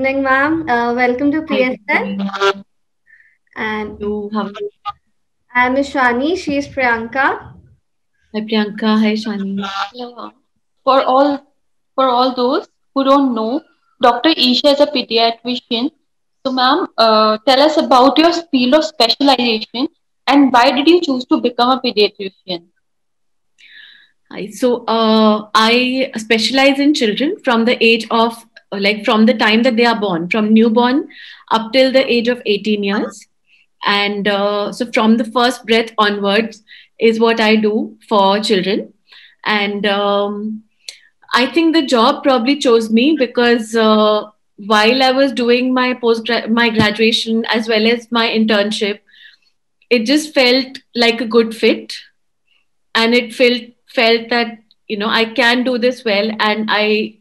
evening, ma'am. Welcome to Hi, good PSN. evening. And You have I'm Shani. She's Priyanka. Hi Priyanka, hi Shani. Yeah. For all for all those who don't know, Dr. Isha is a pediatrician. So, ma'am, tell us about your field of specialization and why did you choose to become a pediatrician? Hi. I specialize in children from the age of from the time that they are born, from newborn up till the age of 18 years. And so from the first breath onwards is what I do for children. And I think the job probably chose me because while I was doing my graduation as well as my internship, it just felt like a good fit, and it felt that I can do this well, and I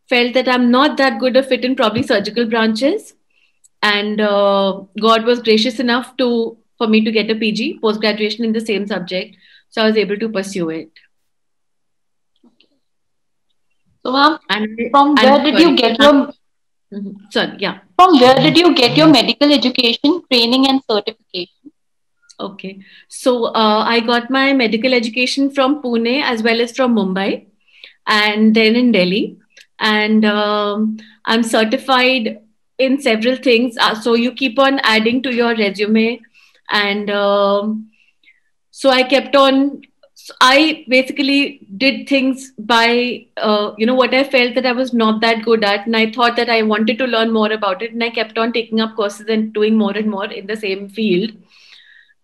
felt that I'm not that good a fit in probably surgical branches, and God was gracious enough to for me to get a PG post graduation in the same subject, so I was able to pursue it. So, ma'am, And from where and did you sorry, get your sorry, yeah. medical education, training, and certification? Okay. I got my medical education from Pune as well as from Mumbai and then in Delhi. And I'm certified in several things. So you keep on adding to your resume. And so I kept on. I basically did things by, what I felt that I was not that good at. And I thought that I wanted to learn more about it. And I kept on taking up courses and doing more and more in the same field.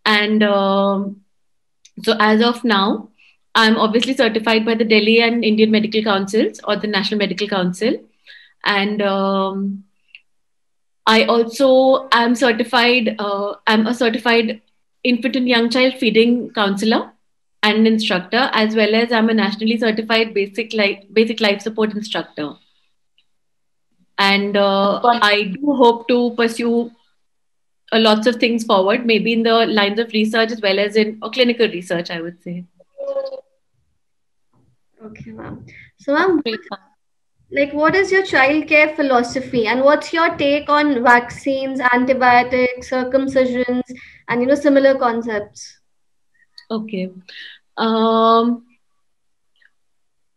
And so as of now, I'm obviously certified by the Delhi and Indian Medical Councils or the National Medical Council. And I also am certified, I'm a certified infant and young child feeding counselor and an instructor, as well as I'm a nationally certified basic life support instructor. And That's one. I do hope to pursue lots of things forward, maybe in the lines of research as well as in clinical research, I would say. Okay, ma'am. So, ma'am, Great, ma'am. what is your childcare philosophy, and what's your take on vaccines, antibiotics, circumcisions, and similar concepts? Okay. Um,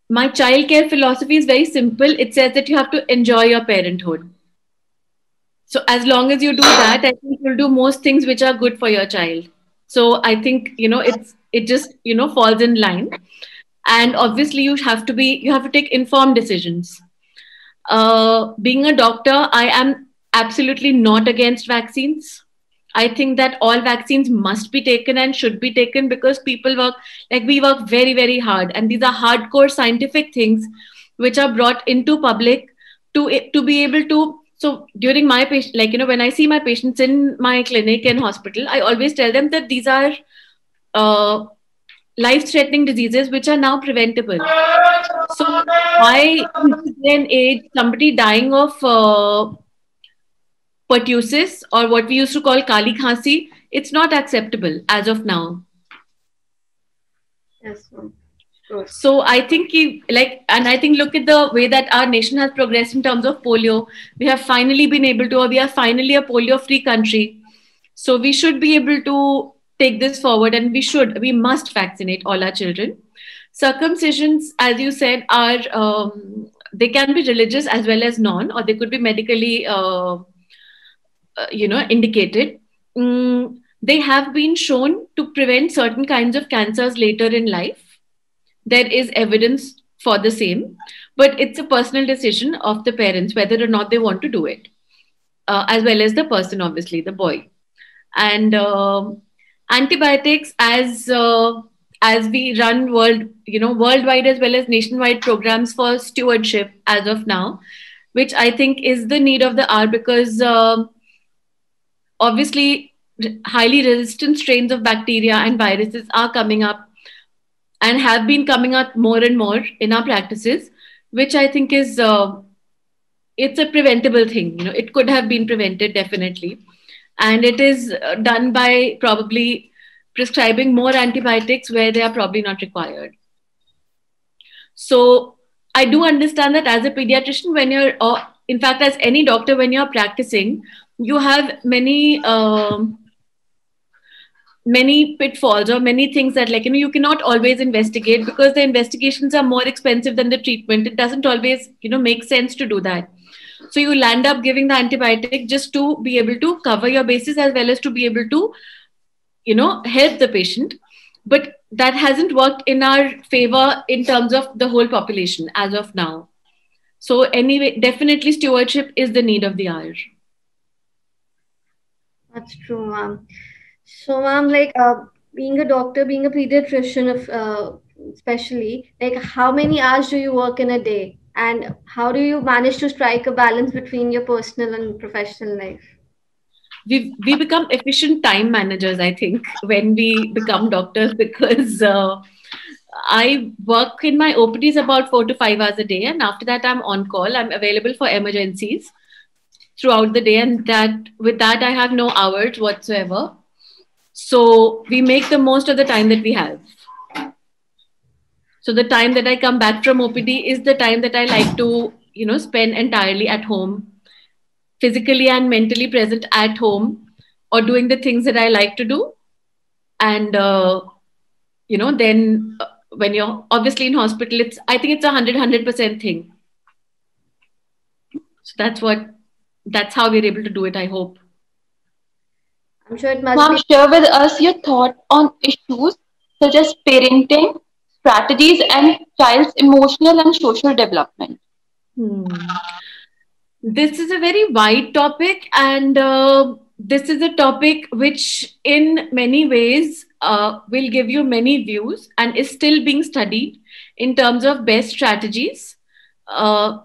my childcare philosophy is very simple. It says that you have to enjoy your parenthood. So as long as you do that, I think you'll do most things which are good for your child. So I think it just falls in line. And obviously you have to take informed decisions. Being a doctor, I am absolutely not against vaccines. I think that all vaccines must be taken and should be taken because people work, like we work very, very hard. And these are hardcore scientific things which are brought into public to be able to. So during my patient, when I see my patients in my clinic and hospital, I always tell them that these are uh, life-threatening diseases which are now preventable. So why in this day and age somebody dying of pertussis or what we used to call kali khansi, it's not acceptable as of now. Yes, ma'am. Good. So I think and I think look at the way that our nation has progressed in terms of polio. We have finally been able to, or we are finally a polio-free country. So we should be able to take this forward, and we must vaccinate all our children. Circumcisions, as you said, are they can be religious as well as non, or they could be medically, indicated. They have been shown to prevent certain kinds of cancers later in life. There is evidence for the same, but it's a personal decision of the parents whether or not they want to do it, as well as the person, obviously, the boy. And antibiotics, as we run worldwide as well as nationwide programs for stewardship as of now, which I think is the need of the hour because obviously highly resistant strains of bacteria and viruses are coming up and have been coming up more and more in our practices, which I think is it's a preventable thing. It could have been prevented definitely, and it is done by probably prescribing more antibiotics where they are probably not required. So I do understand that as a pediatrician, when you're in fact, as any doctor, when you're practicing, you have many pitfalls or many things that, like, you cannot always investigate, because the investigations are more expensive than the treatment. It doesn't always, make sense to do that. So you land up giving the antibiotic just to be able to cover your bases, as well as to be able to, help the patient. But that hasn't worked in our favor in terms of the whole population as of now. So anyway, definitely stewardship is the need of the hour. That's true, ma'am. So, ma'am, like being a doctor, being a pediatrician, especially, like how many hours do you work in a day, and how do you manage to strike a balance between your personal and professional life? We become efficient time managers, I think, when we become doctors, because I work in my OPDs about 4 to 5 hours a day, and after that I'm on call. I'm available for emergencies throughout the day, and that I have no hours whatsoever. So we make the most of the time that we have. So the time that I come back from OPD is the time that I like to, spend entirely at home, physically and mentally present at home, or doing the things that I like to do. And, then when you're obviously in hospital, I think it's 100% thing. So that's how we're able to do it, I hope. I'm sure it must Ma'am, be. share with us your thought on issues such as parenting, strategies, and child's emotional and social development. This is a very wide topic, and this is a topic which, in many ways, will give you many views and is still being studied in terms of best strategies. A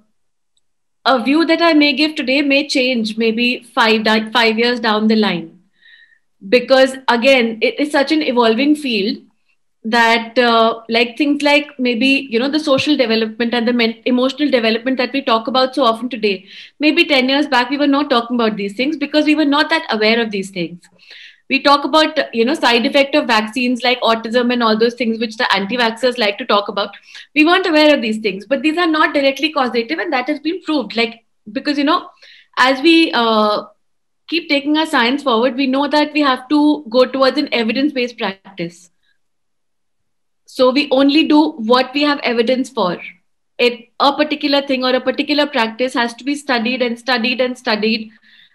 view that I may give today may change maybe 5 years down the line, because again, it is such an evolving field that like things like maybe the social development and the emotional development that we talk about so often today, maybe 10 years back we were not talking about these things, because we were not that aware of these things. We talk about side effect of vaccines like autism and all those things which the anti-vaxxers like to talk about. We weren't aware of these things, but these are not directly causative, and that has been proved, like, because as we keep taking our science forward, we know that we have to go towards an evidence-based practice. So we only do what we have evidence for. A particular thing or a particular practice has to be studied and studied and studied,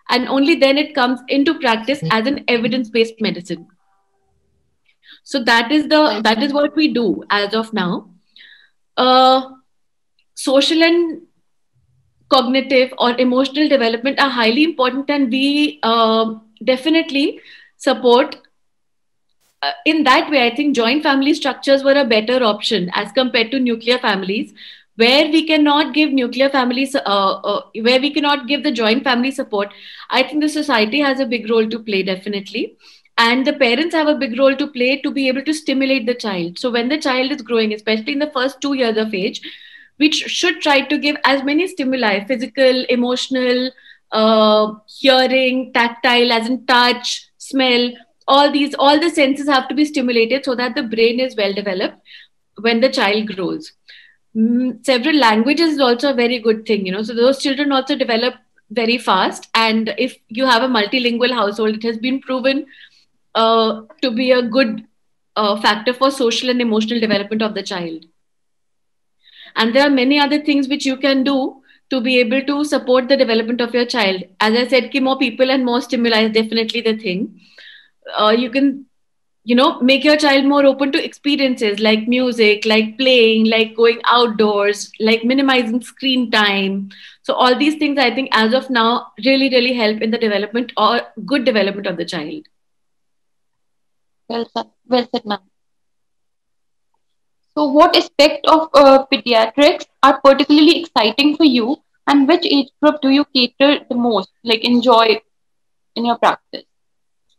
and only then it comes into practice as an evidence-based medicine. So that is what we do as of now. Social and cognitive or emotional development are highly important, and we definitely support. In that way, I think joint family structures were a better option as compared to nuclear families, where we cannot give nuclear families, where we cannot give the joint family support. I think the society has a big role to play, definitely. And the parents have a big role to play to be able to stimulate the child. So when the child is growing, especially in the first 2 years of age, we should try to give as many stimuli: physical, emotional, hearing, tactile, as in touch, smell. All the senses have to be stimulated so that the brain is well developed when the child grows. Several languages is also a very good thing, so those children also develop very fast. And if you have a multilingual household, it has been proven to be a good factor for social and emotional development of the child. And there are many other things which you can do to be able to support the development of your child. As I said, more people and more stimuli is definitely the thing. You can make your child more open to experiences like music, like playing, like going outdoors, like minimizing screen time. So all these things, I think, as of now, really help in the development or good development of the child. Well said, ma'am. So what aspect of pediatrics are particularly exciting for you, and which age group do you cater the most, like enjoy in your practice?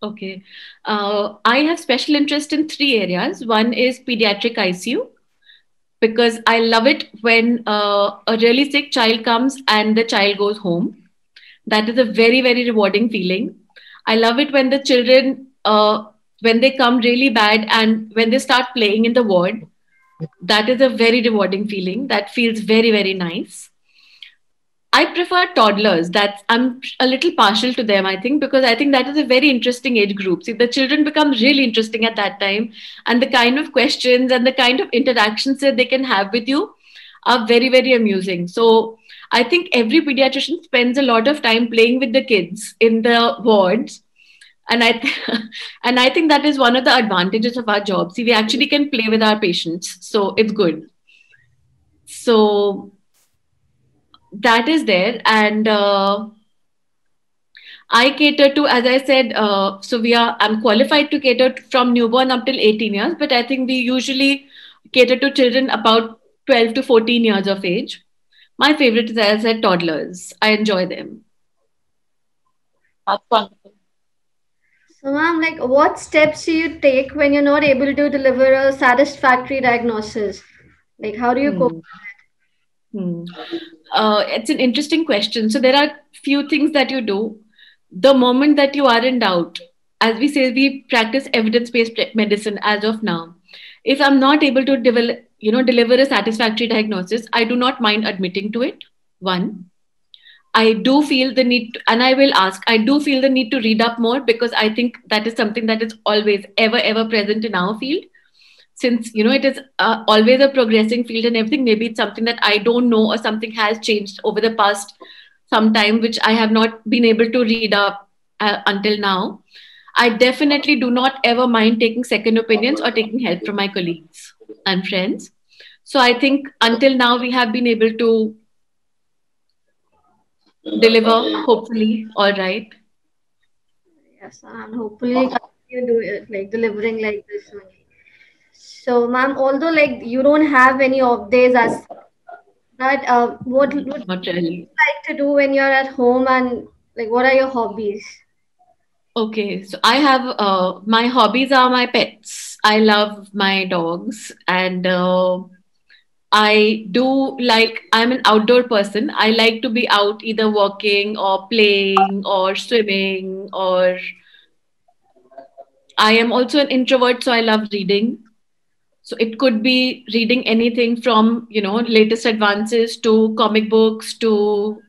Okay. I have special interest in 3 areas. One is pediatric ICU, because I love it when a really sick child comes and the child goes home. That is a very rewarding feeling. I love it when the children, when they come really bad and when they start playing in the ward. That is a very rewarding feeling. That feels very nice. I prefer toddlers. That's I'm a little partial to them, I think, because I think that is a very interesting age group. See, the children become really interesting at that time, and the kind of questions and the kind of interactions that they can have with you are very, very amusing. So I think every pediatrician spends a lot of time playing with the kids in the wards, and and I think that is one of the advantages of our job. See, we actually can play with our patients, so it's good. So that is there, and I cater to, as I said, so I'm qualified to cater from newborn up till 18 years, but I think we usually cater to children about 12 to 14 years of age. My favorite is, as I said, toddlers. I enjoy them. That's wonderful. So, ma'am, like, what steps do you take when you're not able to deliver a satisfactory diagnosis? Like, how do you cope? Hmm. Hmm. It's an interesting question. So there are few things that you do. The moment that you are in doubt, as we say, we practice evidence-based medicine as of now. If I'm not able to deliver a satisfactory diagnosis, I do not mind admitting to it. One, I do feel the need, and I will ask, I do feel the need to read up more because I think that is something that is always, ever present in our field. Since, it is always a progressing field and everything, maybe it's something that I don't know or something has changed over the past some time, which I have not been able to read up until now. I definitely do not ever mind taking second opinions or taking help from my colleagues and friends. So I think until now we have been able to deliver, hopefully, all right. Yes, and hopefully continue do it, like delivering like this only. So, ma'am, although like you don't have any off days as that, what would you Not really. like to do when you're at home, and like what are your hobbies? Okay, so I have my hobbies are my pets. I love my dogs, and I'm an outdoor person. I like to be out either walking or playing or swimming, or I am also an introvert, so I love reading. So it could be reading anything from, latest advances to comic books to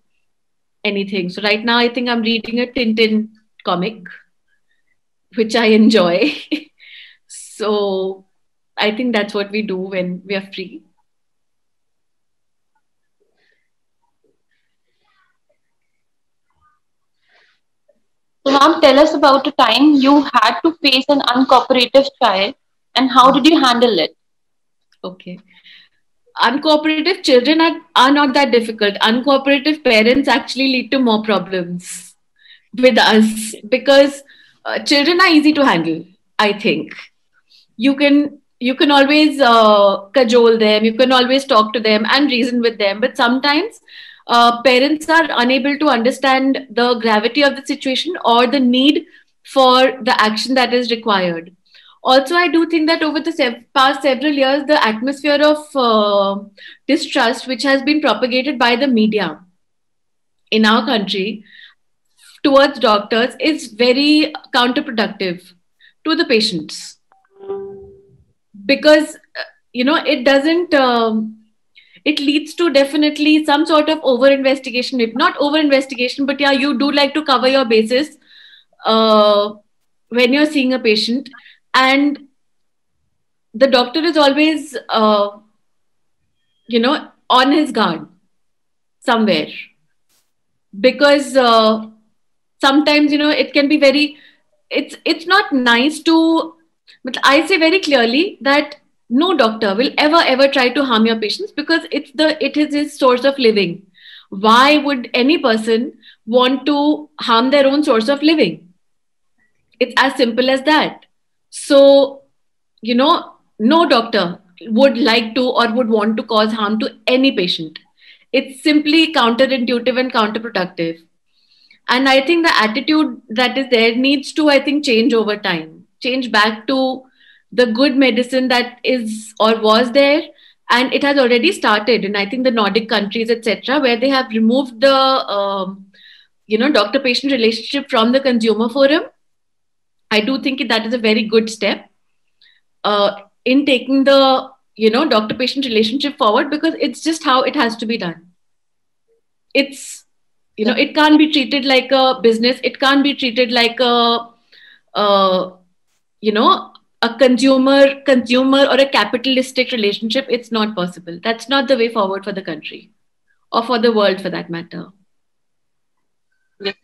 anything. So right now I think I'm reading a Tintin comic, which I enjoy. So I think that's what we do when we are free. So, ma'am, tell us about a time you had to face an uncooperative child and how did you handle it? Okay. Uncooperative children are not that difficult. Uncooperative parents actually lead to more problems with us because children are easy to handle, I think. You can always cajole them, you can always talk to them and reason with them, but sometimes parents are unable to understand the gravity of the situation or the need for the action that is required. Also, I do think that over the past several years, the atmosphere of distrust which has been propagated by the media in our country towards doctors is very counterproductive to the patients because it doesn't it leads to definitely some sort of over investigation, if not over investigation, but yeah, you do like to cover your bases uh, when you're seeing a patient, and the doctor is always on his guard somewhere because sometimes it can be very, it's not nice to, but I say very clearly that no doctor will ever try to harm your patients because it is his source of living. Why would any person want to harm their own source of living? It's as simple as that. So, no doctor would like to or would want to cause harm to any patient. It's simply counterintuitive and counterproductive. And I think the attitude that is there needs to, I think, change over time, change back to the good medicine that is or was there. And it has already started in, I think, the Nordic countries, etc., where they have removed the, doctor patient relationship from the consumer forum. I do think that is a very good step in taking the, doctor patient relationship forward because it's just how it has to be done. it's, it can't be treated like a business. It can't be treated like uh, you know a consumer or a capitalistic relationship. It's not possible. That's not the way forward for the country or for the world, for that matter. Yes.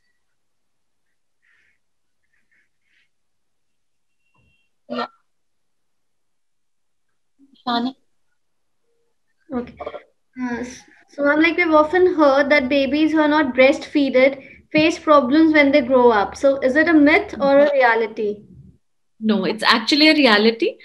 Yeah. Shani. Okay. So I'm like, we've often heard that babies who are not breastfeeded face problems when they grow up. So is it a myth or a reality? No, it's actually a reality.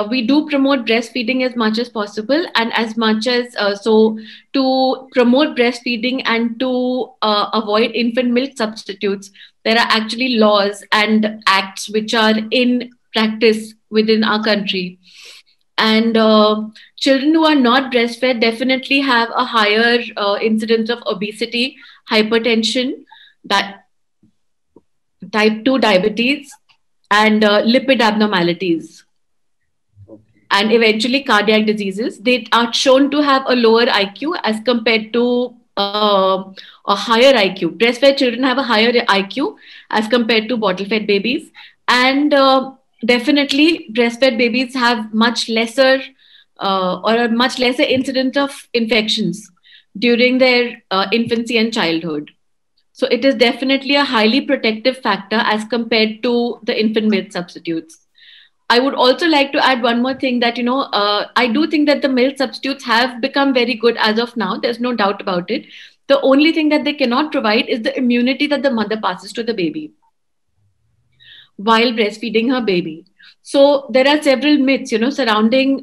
We do promote breastfeeding as much as possible, and as much as so to promote breastfeeding and to avoid infant milk substitutes, there are actually laws and acts which are in practice within our country. And children who are not breastfed definitely have a higher incidence of obesity, hypertension, that type 2 diabetes, and lipid abnormalities, and eventually cardiac diseases. They are shown to have a lower IQ as compared to a higher IQ. Breastfed children have a higher IQ as compared to bottle fed babies. And definitely, breastfed babies have much lesser or a much lesser incidence of infections during their infancy and childhood. So it is definitely a highly protective factor as compared to the infant milk substitutes. I would also like to add one more thing that, I do think that the milk substitutes have become very good as of now. There's no doubt about it. The only thing that they cannot provide is the immunity that the mother passes to the baby while breastfeeding her baby. So there are several myths, surrounding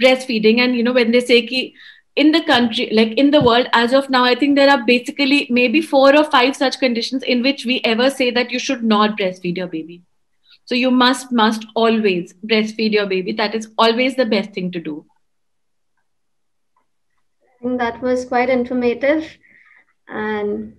breastfeeding. And, when they say ki, in the country, like in the world, as of now, I think there are basically maybe 4 or 5 such conditions in which we ever say that you should not breastfeed your baby. So you must always breastfeed your baby. That is always the best thing to do. I think that was quite informative. And,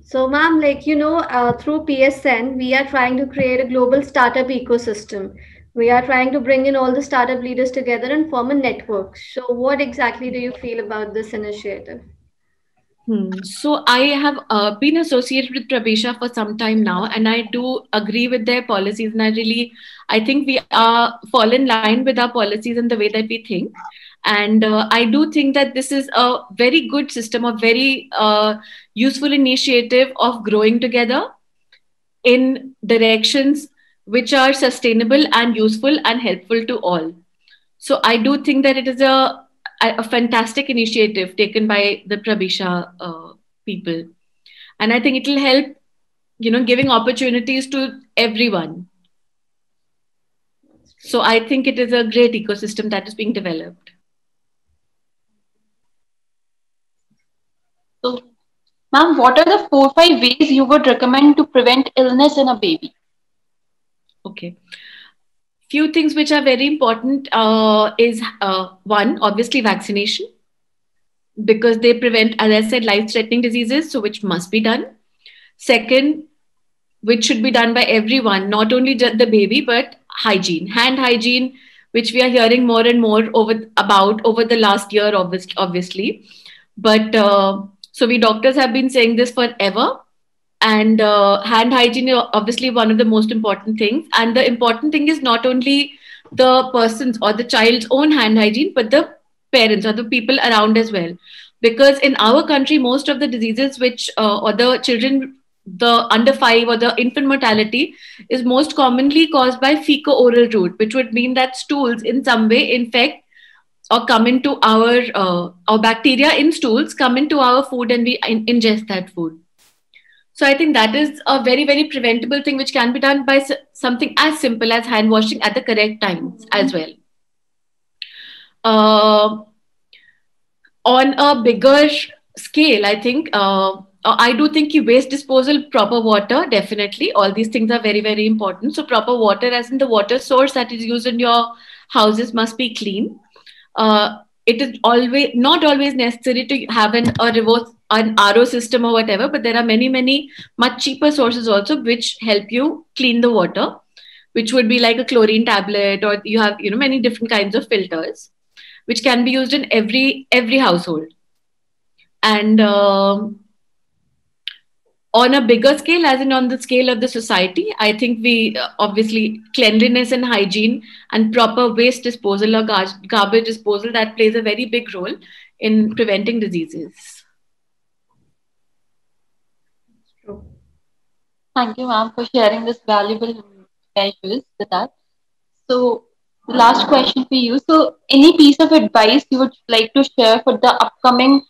so ma'am, like, through PSN, we are trying to create a global startup ecosystem. We are trying to bring in all the startup leaders together and form a network. So what exactly do you feel about this initiative? So I have been associated with Prabesha for some time now, and I do agree with their policies. And I think we are fall in line with our policies and the way that we think. And I do think that this is a very good system, a very useful initiative of growing together in directions which are sustainable and useful and helpful to all. So I do think that it is a fantastic initiative taken by the Prabisha people. And I think it will help, giving opportunities to everyone. So I think it is a great ecosystem that is being developed. So, ma'am, what are the 4 or 5 ways you would recommend to prevent illness in a baby? Okay. Few things which are very important is one, obviously vaccination, because they prevent, as I said, life-threatening diseases, so which must be done. Second, which should be done by everyone, not only just the baby, but hygiene, hand hygiene, which we are hearing more and more over the last year, obviously. But so we doctors have been saying this forever. And hand hygiene is obviously one of the most important things. And the important thing is not only the person's or the child's own hand hygiene, but the parents or the people around as well. Because in our country, most of the diseases which, or the children, the under 5 or the infant mortality is most commonly caused by fecal-oral route, which would mean that stools in some way infect or come into our bacteria in stools come into our food, and we ingest that food. So I think that is a very, very preventable thing which can be done by something as simple as hand washing at the correct times as well. On a bigger scale, I think I do think waste disposal, proper water, definitely. All these things are very, very important. So proper water, as in the water source that is used in your houses, must be clean. It is not always necessary to have an RO system or whatever, but there are many much cheaper sources also which help you clean the water, which would be like a chlorine tablet, or you have many different kinds of filters which can be used in every household. And on a bigger scale, as in on the scale of the society, I think we obviously cleanliness and hygiene and proper waste disposal or garbage disposal, that plays a very big role in preventing diseases. True. Thank you, ma'am, for sharing this valuable measures with us. So, the last question for you. So, any piece of advice you would like to share for the upcoming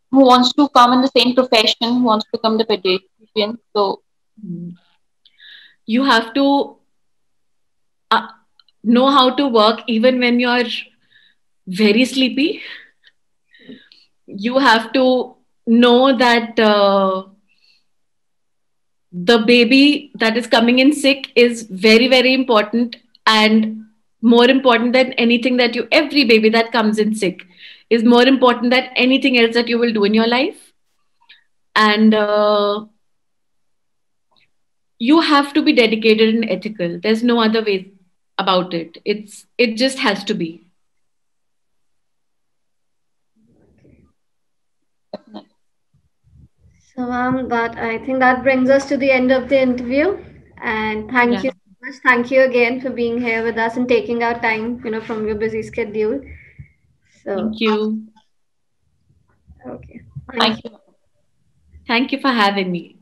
who wants to come in the same profession, who wants to become the pediatrician? So, You have to uh, know how to work even when you're very sleepy. You have to know that the baby that is coming in sick is very, very important, and more important than anything that you, every baby that comes in sick is more important than anything else that you will do in your life. And you have to be dedicated and ethical. There's no other way about it. It just has to be. So, but I think that brings us to the end of the interview. And thank Yeah. you so much. Thank you again for being here with us and taking our time, from your busy schedule. So, Thank you. okay. thank Thank you. you. Thank you for having me.